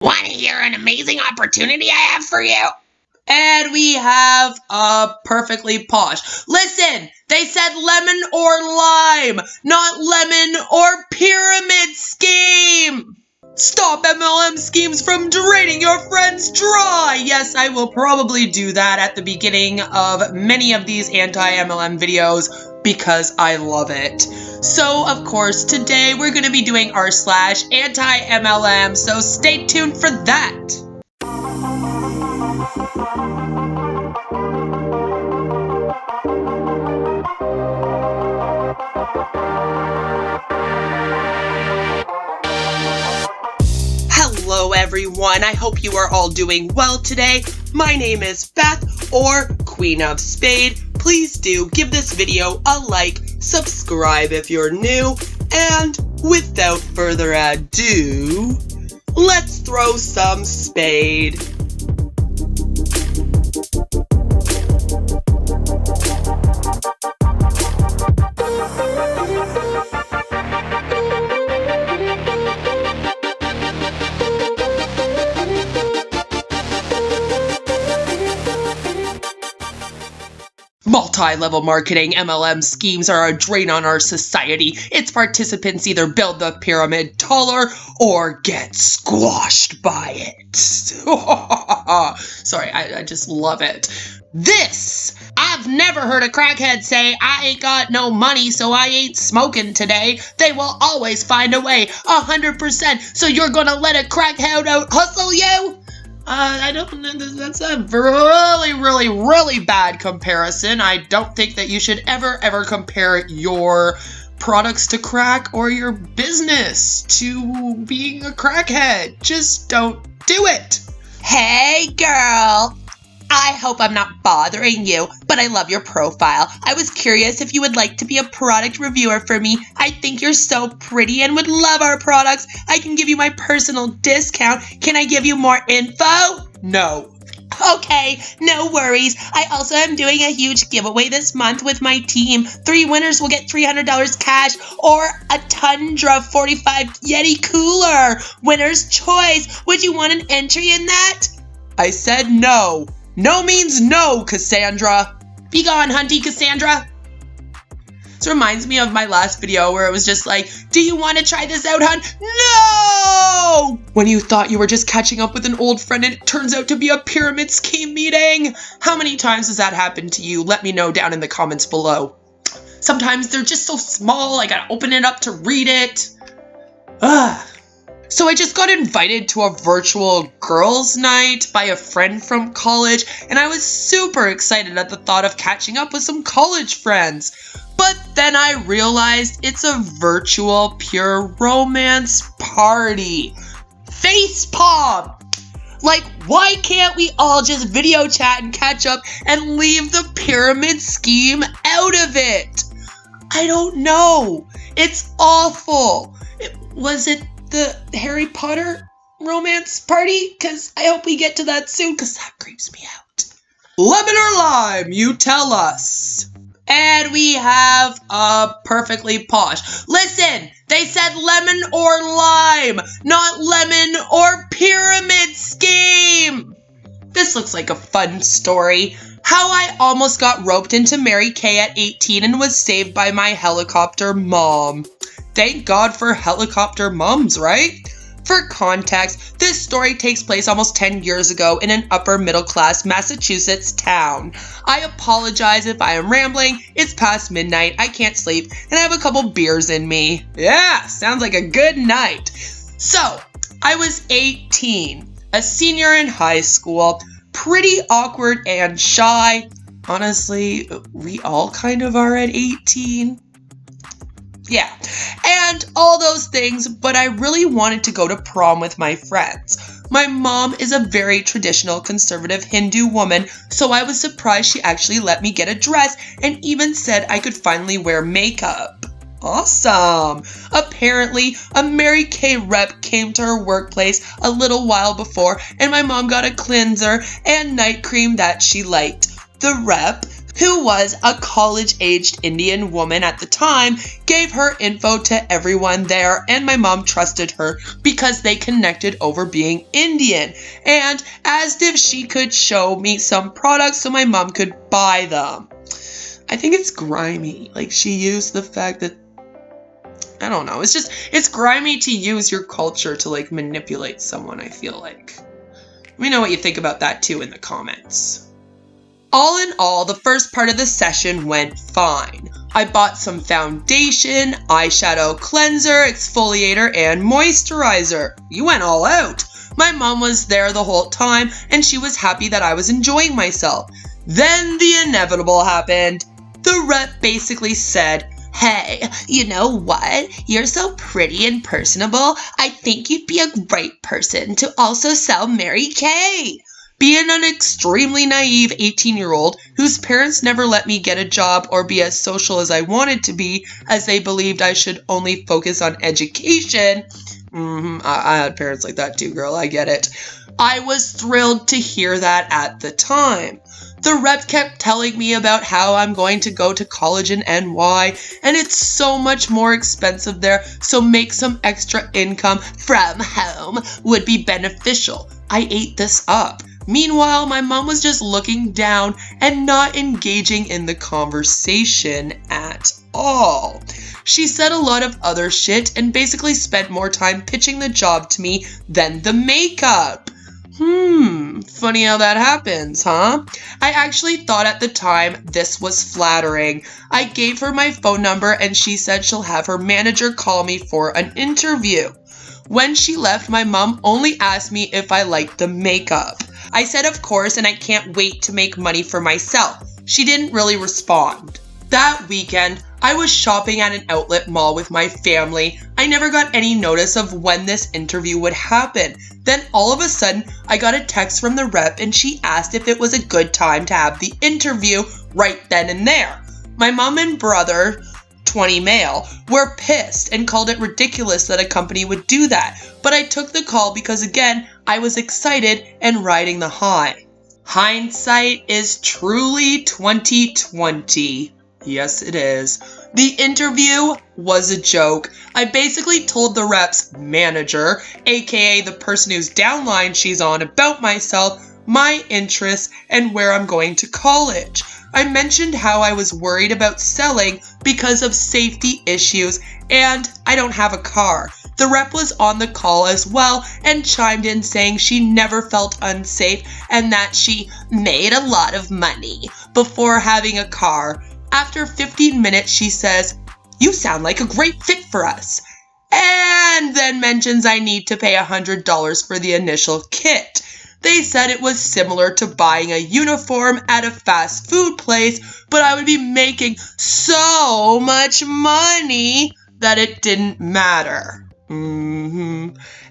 Want to hear an amazing opportunity I have for you? And we have a perfectly posh. Listen, they said lemon or lime, not lemon or pyramid scheme. Stop MLM schemes from draining your friends dry. Yes, I will probably do that at the beginning of many of these anti-MLM videos because I love it. So, of course, today we're going to be doing r / anti-MLM, so stay tuned for that. Hello everyone, I hope you are all doing well today. My name is Beth, or Queen of Spade. Please do give this video a like, subscribe if you're new, and without further ado, let's throw some spade. Multi-level marketing MLM schemes are a drain on our society. Its participants either build the pyramid taller or get squashed by it. Sorry, I just love it. I've never heard a crackhead say, I ain't got no money, so I ain't smoking today. They will always find a way, 100%. So you're gonna let a crackhead out hustle you? I don't know, that's a really bad comparison. I don't think that you should ever compare your products to crack or your business to being a crackhead. Just don't do it. Hey girl, I hope I'm not bothering you, but I love your profile. I was curious if you would like to be a product reviewer for me. I think you're so pretty and would love our products. I can give you my personal discount. Can I give you more info? No. Okay, no worries. I also am doing a huge giveaway this month with my team. 3 winners will get $300 cash or a Tundra 45 Yeti cooler. Winner's choice. Would you want an entry in that? I said no. No means no, Cassandra. Be gone, hunty Cassandra. This reminds me of my last video where it was just like, do you want to try this out, hun? No! When you thought you were just catching up with an old friend and it turns out to be a pyramid scheme meeting. How many times has that happened to you? Let me know down in the comments below. Sometimes they're just so small, I gotta open it up to read it. So I just got invited to a virtual girls' night by a friend from college, and I was super excited at the thought of catching up with some college friends. But then I realized it's a virtual pure romance party. Facepalm! Like, why can't we all just video chat and catch up and leave the pyramid scheme out of it? I don't know. It's awful. Was it the Harry Potter romance party? Because I hope we get to that soon, because that creeps me out. Lemon or lime, you tell us. And we have a perfectly posh. Listen, they said lemon or lime, not lemon or pyramid scheme. This looks like a fun story. How I almost got roped into Mary Kay at 18 and was saved by my helicopter mom. Thank God for helicopter moms, right? For context, this story takes place almost 10 years ago in an upper middle class Massachusetts town. I apologize if I am rambling, it's past midnight, I can't sleep, and I have a couple beers in me. Yeah, sounds like a good night. So, I was 18, a senior in high school, pretty awkward and shy. Honestly, we all kind of are at 18. Yeah, and all those things, but I really wanted to go to prom with my friends. My mom is a very traditional conservative Hindu woman, so I was surprised she actually let me get a dress and even said I could finally wear makeup. Awesome! Apparently, a Mary Kay rep came to her workplace a little while before, and my mom got a cleanser and night cream that she liked. The rep, who was a college-aged Indian woman at the time, gave her info to everyone there, and my mom trusted her because they connected over being Indian, and asked if she could show me some products so my mom could buy them. I think it's grimy. Like, she used the fact that, I don't know, it's grimy to use your culture to, like, manipulate someone, I feel like. Let me know what you think about that, too, in the comments. All in all, the first part of the session went fine. I bought some foundation, eyeshadow cleanser, exfoliator, and moisturizer. You went all out. My mom was there the whole time, and she was happy that I was enjoying myself. Then the inevitable happened. The rep basically said, "Hey, you know what? You're so pretty and personable. I think you'd be a great person to also sell Mary Kay." Being an extremely naive 18-year-old whose parents never let me get a job or be as social as I wanted to be, as they believed I should only focus on education. I had parents like that too, girl, I get it. I was thrilled to hear that at the time. The rep kept telling me about how I'm going to go to college in NY, and it's so much more expensive there, so make some extra income from home would be beneficial. I ate this up. Meanwhile, my mom was just looking down and not engaging in the conversation at all. She said a lot of other shit and basically spent more time pitching the job to me than the makeup. Funny how that happens, huh? I actually thought at the time this was flattering. I gave her my phone number and she said she'll have her manager call me for an interview. When she left, my mom only asked me if I liked the makeup. I said of course, and I can't wait to make money for myself. She didn't really respond. That weekend, I was shopping at an outlet mall with my family. I never got any notice of when this interview would happen. Then all of a sudden, I got a text from the rep and she asked if it was a good time to have the interview right then and there. My mom and brother, 20 male, were pissed and called it ridiculous that a company would do that. But I took the call because again, I was excited and riding the high. Hindsight is truly 2020. Yes, it is. The interview was a joke. I basically told the rep's manager, aka the person whose downline she's on, about myself, my interests, and where I'm going to college. I mentioned how I was worried about selling because of safety issues and I don't have a car. The rep was on the call as well and chimed in saying she never felt unsafe and that she made a lot of money before having a car. After 15 minutes, she says, "You sound like a great fit for us," and then mentions I need to pay $100 for the initial kit. They said it was similar to buying a uniform at a fast food place, but I would be making so much money that it didn't matter.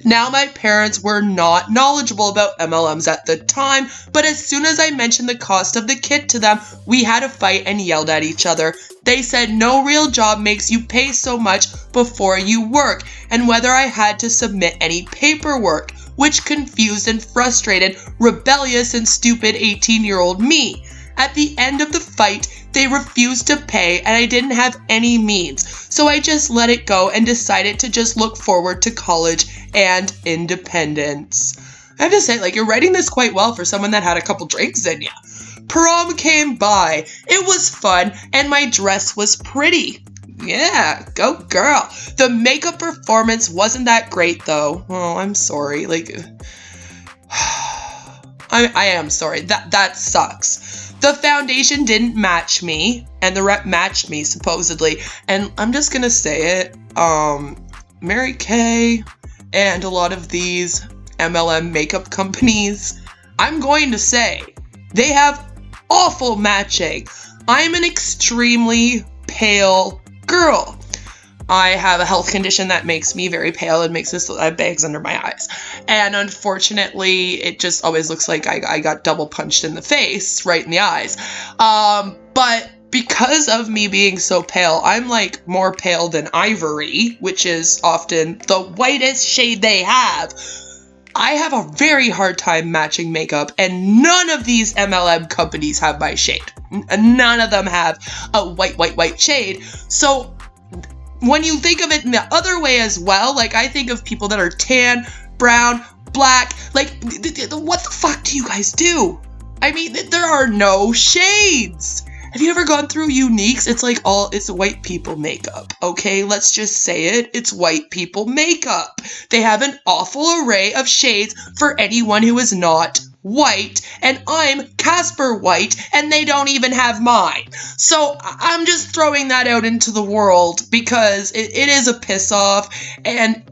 Now my parents were not knowledgeable about MLMs at the time, but as soon as I mentioned the cost of the kit to them, we had a fight and yelled at each other. They said no real job makes you pay so much before you work, and whether I had to submit any paperwork, which confused and frustrated rebellious and stupid 18-year-old me. At the end of the fight, they refused to pay and I didn't have any means, so I just let it go and decided to just look forward to college and independence. I have to say, like, you're writing this quite well for someone that had a couple drinks in you. Prom came by. It was fun and my dress was pretty. Yeah, go girl. The makeup performance wasn't that great though. Oh, I'm sorry. Like, I am sorry. That sucks. The foundation didn't match me, and the rep matched me, supposedly. And I'm just gonna say it, Mary Kay and a lot of these MLM makeup companies, I'm going to say, they have awful matching. I'm an extremely pale girl. I have a health condition that makes me very pale and makes this bags under my eyes. And unfortunately, it just always looks like I got double punched in the face, right in the eyes. But because of me being so pale, I'm like more pale than ivory, which is often the whitest shade they have. I have a very hard time matching makeup, and none of these MLM companies have my shade. None of them have a white shade. So when you think of it in the other way as well, like I think of people that are tan, brown, black, like what the fuck do you guys do? I mean, there are no shades. Have you ever gone through Uniques? It's like it's white people makeup, okay? Let's just say it. It's white people makeup. They have an awful array of shades for anyone who is not white, and I'm Casper White, and they don't even have mine. So I'm just throwing that out into the world because it is a piss off, and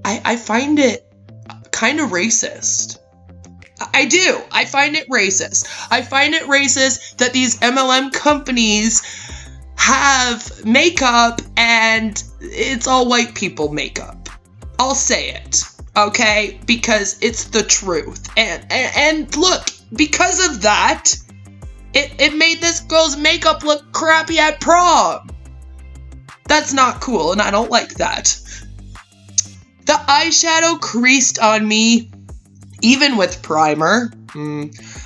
I find it kind of racist. I do. I find it racist. I find it racist that these MLM companies have makeup and it's all white people makeup. I'll say it, okay? Because it's the truth. And look, because of that, it made this girl's makeup look crappy at prom. That's not cool, and I don't like that. The eyeshadow creased on me. Even with primer,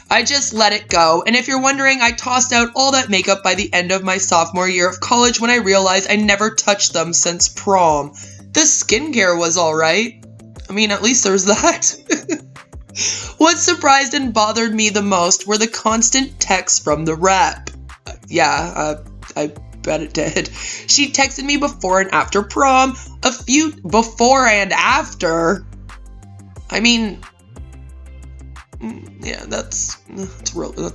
I just let it go. And if you're wondering, I tossed out all that makeup by the end of my sophomore year of college when I realized I never touched them since prom. The skincare was alright. I mean, at least there's that. What surprised and bothered me the most were the constant texts from the rep. I bet it did. She texted me before and after prom. A few before and after. I mean, yeah, that's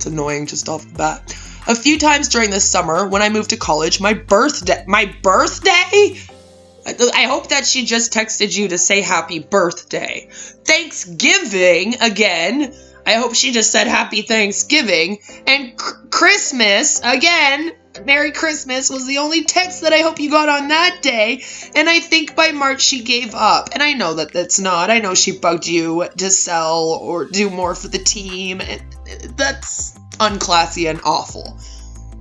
annoying just off the bat. A few times during the summer when I moved to college, my birthday? I hope that she just texted you to say happy birthday. Thanksgiving, again. I hope she just said happy Thanksgiving. And Christmas, again. Merry Christmas was the only text that I hope you got on that day. And I think by March she gave up. And I know that that's not. I know she bugged you to sell or do more for the team. And that's unclassy and awful.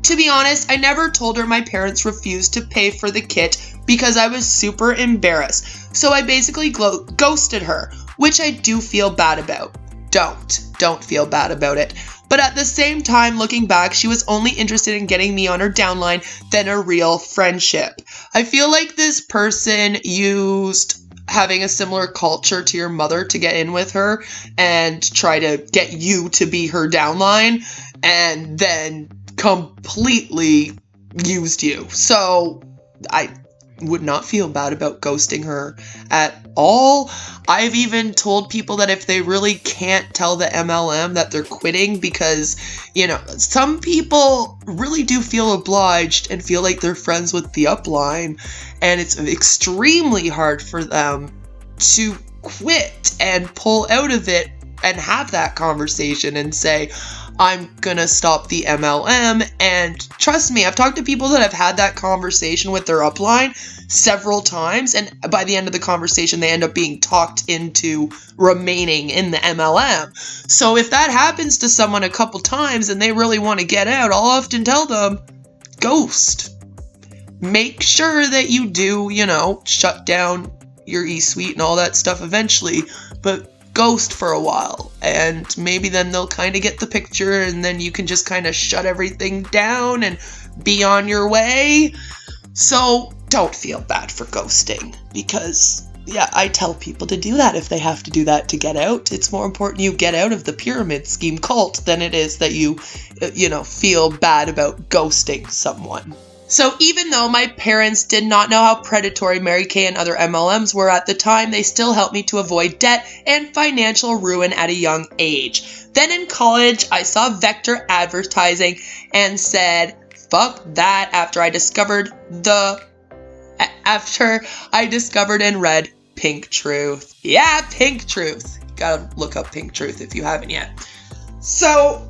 To be honest, I never told her my parents refused to pay for the kit because I was super embarrassed. So I basically ghosted her, which I do feel bad about. Don't feel bad about it. But at the same time, looking back, she was only interested in getting me on her downline than a real friendship. I feel like this person used having a similar culture to your mother to get in with her and try to get you to be her downline, and then completely used you. So I would not feel bad about ghosting her at all. I've even told people that if they really can't tell the MLM that they're quitting, because, you know, some people really do feel obliged and feel like they're friends with the upline, and it's extremely hard for them to quit and pull out of it and have that conversation and say, I'm gonna stop the MLM. And trust me, I've talked to people that have had that conversation with their upline several times, and by the end of the conversation, they end up being talked into remaining in the MLM. So if that happens to someone a couple times and they really want to get out, I'll often tell them, ghost. Make sure that you do, shut down your e-suite and all that stuff eventually, but ghost for a while, and maybe then they'll kind of get the picture, and then you can just kind of shut everything down and be on your way. So don't feel bad for ghosting, because I tell people to do that if they have to do that to get out. It's more important you get out of the pyramid scheme cult than it is that you feel bad about ghosting someone. So even though my parents did not know how predatory Mary Kay and other MLMs were at the time, they still helped me to avoid debt and financial ruin at a young age. Then in college, I saw Vector advertising and said, fuck that, after I discovered and read Pink Truth. Yeah, Pink Truth. Gotta look up Pink Truth if you haven't yet. So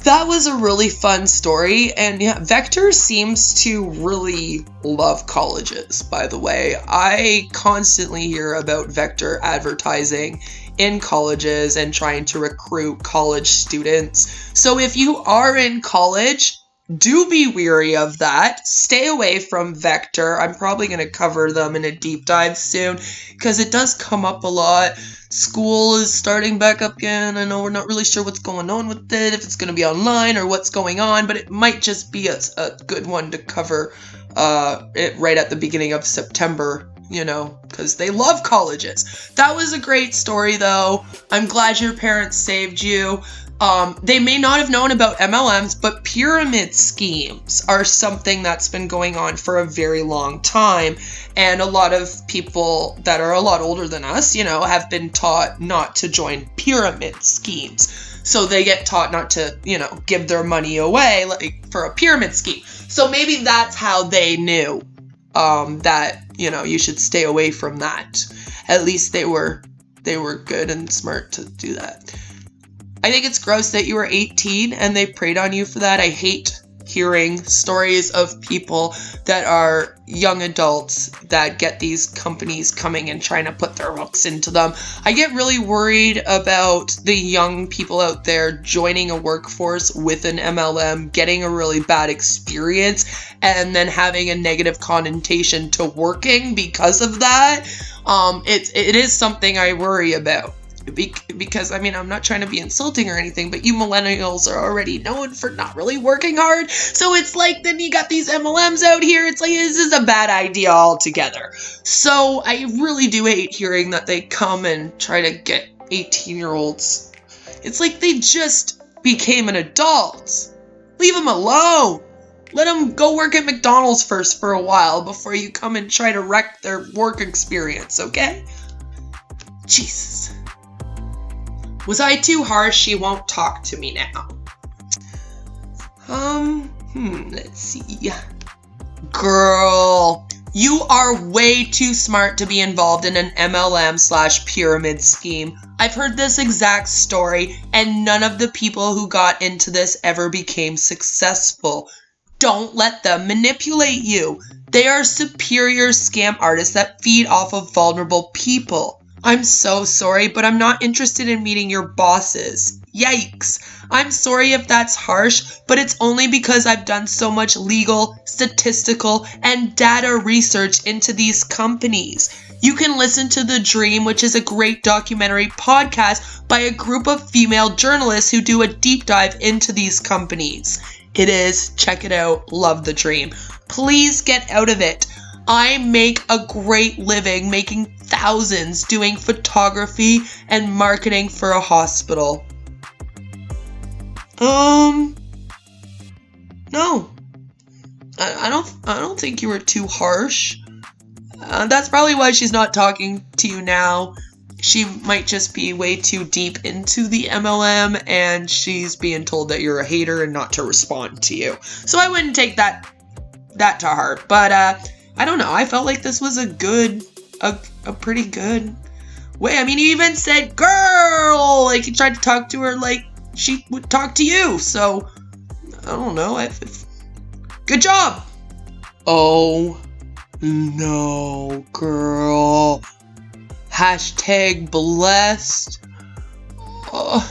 that was a really fun story, and Vector seems to really love colleges, by the way. I constantly hear about Vector advertising in colleges and trying to recruit college students. So if you are in college, do be weary of that. Stay away from Vector. I'm probably going to cover them in a deep dive soon because it does come up a lot. School is starting back up again. I know we're not really sure what's going on with it, if it's going to be online or what's going on, but it might just be a good one to cover it right at the beginning of September, you know, because they love colleges. That was a great story, though. I'm glad your parents saved you. They may not have known about MLMs, but pyramid schemes are something that's been going on for a very long time. And a lot of people that are a lot older than us, you know, have been taught not to join pyramid schemes. So they get taught not to, you know, give their money away like for a pyramid scheme. So maybe that's how they knew that, you know, you should stay away from that. At least they were good and smart to do that. I think it's gross that you were 18 and they preyed on you for that. I hate hearing stories of people that are young adults that get these companies coming and trying to put their hooks into them. I get really worried about the young people out there joining a workforce with an MLM, getting a really bad experience, and then having a negative connotation to working because of that. It is something I worry about. Because, I mean, I'm not trying to be insulting or anything, but you millennials are already known for not really working hard. So it's like, then you got these MLMs out here. It's like, this is a bad idea altogether. So I really do hate hearing that they come and try to get 18-year-olds. It's like they just became an adult. Leave them alone. Let them go work at McDonald's first for a while before you come and try to wreck their work experience, okay? Jesus. Was I too harsh? She won't talk to me now. Let's see. Girl, you are way too smart to be involved in an MLM/pyramid scheme. I've heard this exact story, and none of the people who got into this ever became successful. Don't let them manipulate you. They are superior scam artists that feed off of vulnerable people. I'm so sorry, but I'm not interested in meeting your bosses. Yikes. I'm sorry if that's harsh, but it's only because I've done so much legal, statistical, and data research into these companies. You can listen to The Dream, which is a great documentary podcast by a group of female journalists who do a deep dive into these companies. It is. Check it out. Love The Dream. Please get out of it. I make a great living making thousands doing photography and marketing for a hospital. No. I don't think you were too harsh. That's probably why she's not talking to you now. She might just be way too deep into the MLM and she's being told that you're a hater and not to respond to you. So I wouldn't take that to heart. But I don't know. I felt like this was a pretty good way. I mean, you even said, girl, like you tried to talk to her like she would talk to you. So, I don't know. Good job. Oh, no, girl. Hashtag blessed. Oh,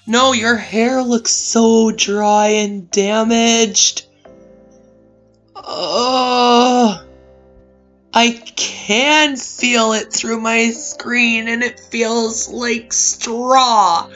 no, your hair looks so dry and damaged. Oh, I can feel it through my screen and it feels like straw.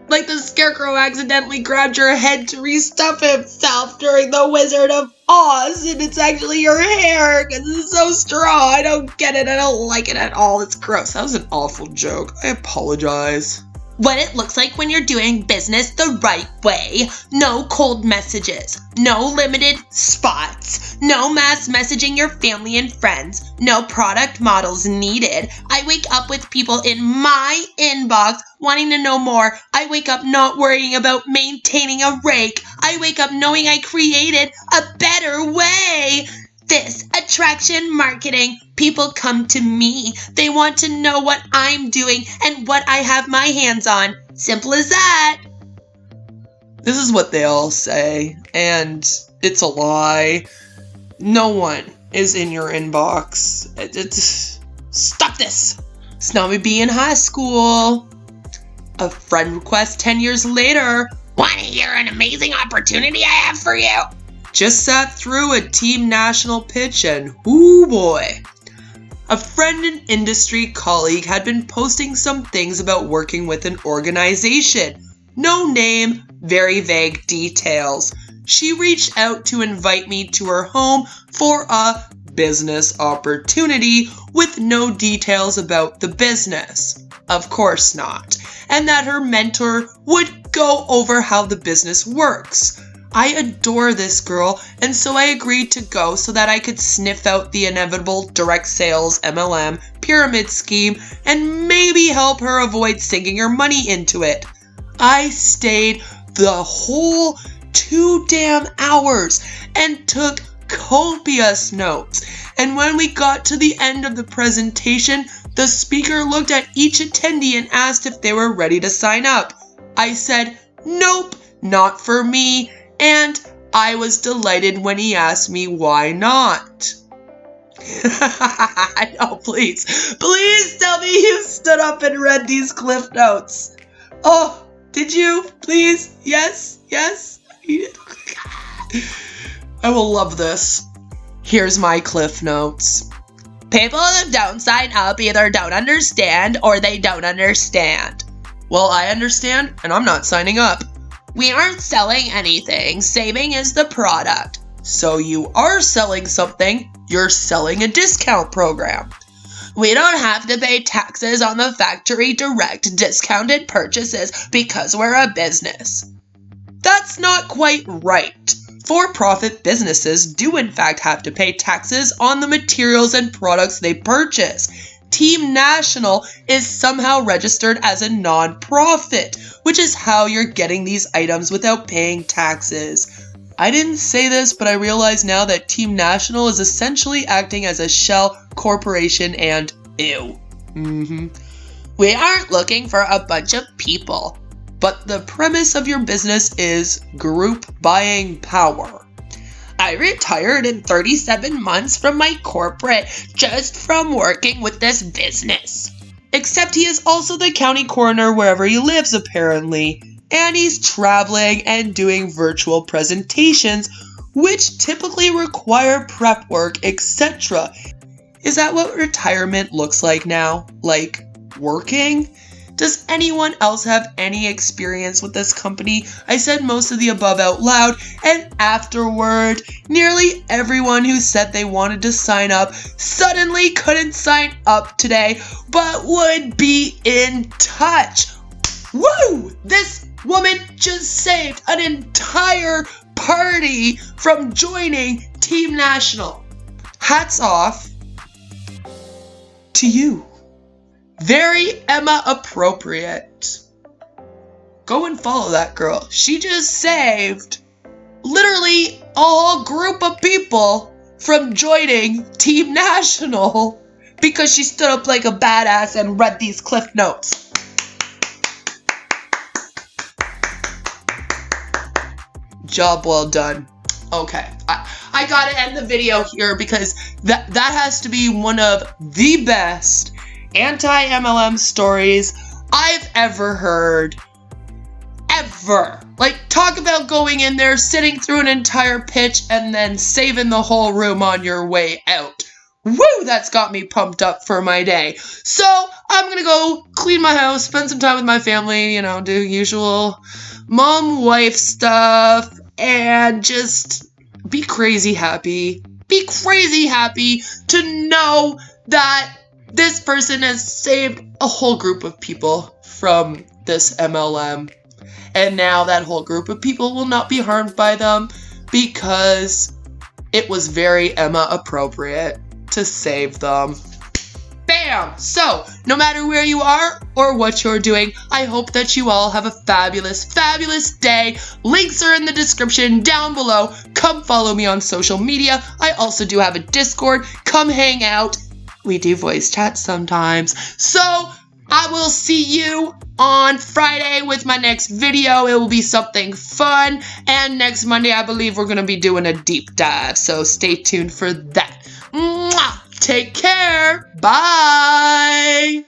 Like the scarecrow accidentally grabbed your head to restuff himself during the Wizard of Oz and it's actually your hair because it's so straw. I don't get it. I don't like it at all. It's gross. That was an awful joke. I apologize. What it looks like when you're doing business the right way. No cold messages. No limited spots. No mass messaging your family and friends. No product models needed. I wake up with people in my inbox wanting to know more. I wake up not worrying about maintaining a rake. I wake up knowing I created a better way. This attraction marketing. People come to me. They want to know what I'm doing and what I have my hands on. Simple as that. This is what they all say, and it's a lie. No one is in your inbox. Stop this. It's not me being in high school. A friend request 10 years later. Want to hear an amazing opportunity I have for you? Just sat through a Team National pitch and whoo boy. A friend and industry colleague had been posting some things about working with an organization. No name, very vague details. She reached out to invite me to her home for a business opportunity with no details about the business. Of course not. And that her mentor would go over how the business works. I adore this girl, and so I agreed to go so that I could sniff out the inevitable direct sales MLM pyramid scheme and maybe help her avoid sinking her money into it. I stayed the whole 2 damn hours and took copious notes. And when we got to the end of the presentation, the speaker looked at each attendee and asked if they were ready to sign up. I said, nope, not for me. And I was delighted when he asked me why not. No, please tell me you stood up and read these cliff notes. Oh, did you? Please? Yes. I will love this. Here's my cliff notes. People that don't sign up either don't understand or they don't understand. Well, I understand, and I'm not signing up. We aren't selling anything. Saving is the product. So you are selling something. You're selling a discount program. We don't have to pay taxes on the factory direct discounted purchases because we're a business. That's not quite right. For-profit businesses do in fact have to pay taxes on the materials and products they purchase. Team National is somehow registered as a non-profit, which is how you're getting these items without paying taxes. I didn't say this, but I realize now that Team National is essentially acting as a shell corporation and ew. We aren't looking for a bunch of people, but the premise of your business is group buying power. I retired in 37 months from my corporate just from working with this business. Except he is also the county coroner wherever he lives apparently, and he's traveling and doing virtual presentations, which typically require prep work, etc. Is that what retirement looks like now? Like working? Does anyone else have any experience with this company? I said most of the above out loud, and afterward, nearly everyone who said they wanted to sign up suddenly couldn't sign up today, but would be in touch. Woo! This woman just saved an entire party from joining Team National. Hats off to you. Very Emma appropriate. Go and follow that girl. She just saved literally a whole group of people from joining Team National because she stood up like a badass and read these cliff notes. Job well done. Okay, I gotta end the video here because that has to be one of the best anti-MLM stories I've ever heard. Ever. Like, talk about going in there, sitting through an entire pitch, and then saving the whole room on your way out. Woo! That's got me pumped up for my day. So, I'm gonna go clean my house, spend some time with my family, do usual mom-wife stuff, and just be crazy happy. Be crazy happy to know that this person has saved a whole group of people from this MLM. And now that whole group of people will not be harmed by them because it was very Emma appropriate to save them. Bam! So, no matter where you are or what you're doing, I hope that you all have a fabulous, fabulous day. Links are in the description down below. Come follow me on social media. I also do have a Discord. Come hang out. We do voice chat sometimes. So, I will see you on Friday with my next video. It will be something fun. And next Monday, I believe we're going to be doing a deep dive. So, stay tuned for that. Mwah! Take care. Bye.